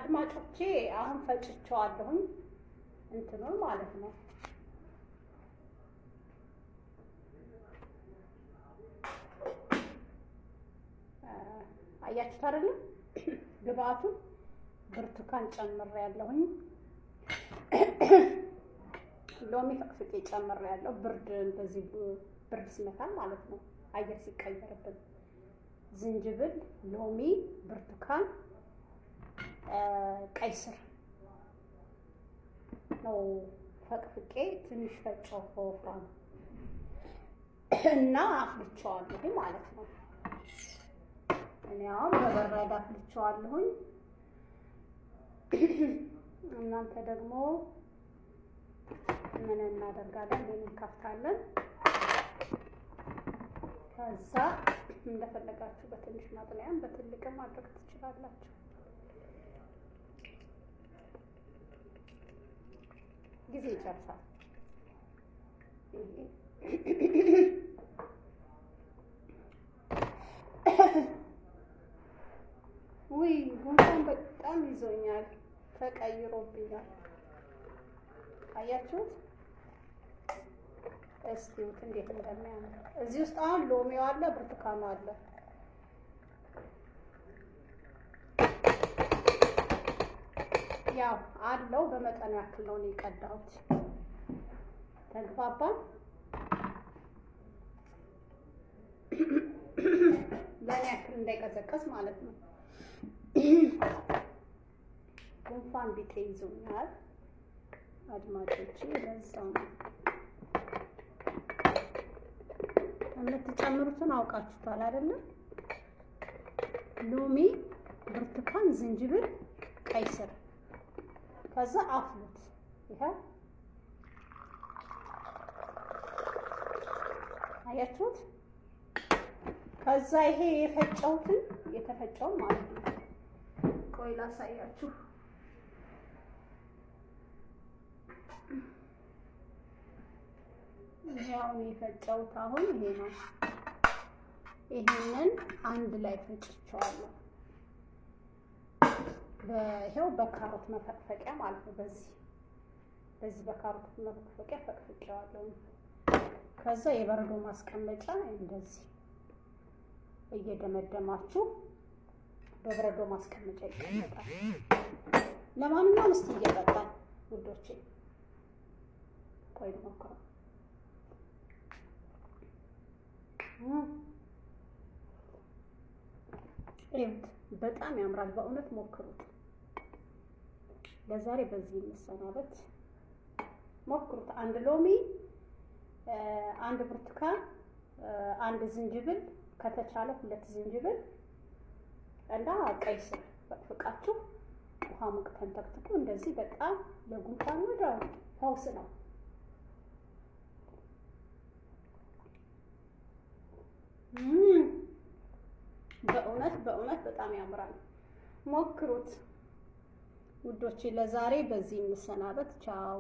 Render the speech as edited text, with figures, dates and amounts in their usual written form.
አድማጮቼ አሁን ፈጭቼዋለሁኝ እንትኑን ማለት ነው። አያችሁት አይደለም? ግብአቱን ብርቱካን ጨምሬያለሁኝ፣ ሎሚ ፈቅፍቄ ጨምሬያለሁ። ብርድ እንደዚህ ብርድ ሲመታል ማለት ነው፣ አየር ሲቀየርብን። ዝንጅብል፣ ሎሚ፣ ብርቱካን፣ ቀይ ስር ነው ፈቅፍቄ ትንሽ ፈጨው በወፍራም እና አፍልቼዋለሁ ማለት ነው። እኔ አሁን በበረዳ አፍልቼዋለሁኝ። እናንተ ደግሞ ምን እናደርጋለን? እንከፍታለን። ከዛ እንደፈለጋችሁ በትንሽ ማጥለያም በትልቅም ማድረግ ትችላላችሁ። ጊዜ ይጨርሳል። ውይ ጉንፋን በጣም ይዞኛል፣ ተቀይሮብኛል። አያችሁት? እስቲውት እንዴት እንደሚያምር። እዚህ ውስጥ አሁን ሎሚው አለ፣ ብርቱካኑ አለ። ያው አለው በመጠኑ ያክል ነው የቀዳሁት። ተግባባን? ለኔ ያክል እንዳይቀዘቀዝ ማለት ነው። ጉንፋን ቢጤ ይዞኛል አድማጮቼ፣ ለዛው ነው። የምትጨምሩትን አውቃችሁታል አይደለም? ሎሚ፣ ብርቱካን፣ ዝንጅብል፣ ቀይ ስር፣ ከዛ አፍሉት። ይሄ አያችሁት? ከዛ ይሄ የተፈጨውን ማለት ነው። ቆይ ላሳያችሁ። ያው የፈጨሁት አሁን ይሄ ነው። ይሄንን አንድ ላይ ፈጭቼዋለሁ። ይሄው በካሮት መፈቅፈቂያ ማለት ነው። በዚህ በካሮት መፈቅፈቂያ ፈቅፍቄዋለሁ። ከዛ የበረዶ ማስቀመጫ እንደዚህ እየደመደማችሁ በበረዶ ማስቀመጫ ይቀመጣል። ለማንኛውም እስቲ እየጠጣን ውዶቼ፣ ቆይ ልሞክረው። እዩት፣ በጣም ያምራል። በእውነት ሞክሩት። ለዛሬ በዚህ እንሰናበት። ሞክሩት። አንድ ሎሚ፣ አንድ ብርቱካን፣ አንድ ዝንጅብል፣ ከተቻለ 2 ዝንጅብል እና ቀይ ስር ፈቅፍቃችሁ ውሃ ሙቅ ተንተክትኩ። እንደዚህ በጣም ለጉንፋን ወዲያው ፈውስ ነው። በእውነት በጣም ያምራል። ሞክሩት ውዶቼ። ለዛሬ በዚህ እንሰናበት። ቻው።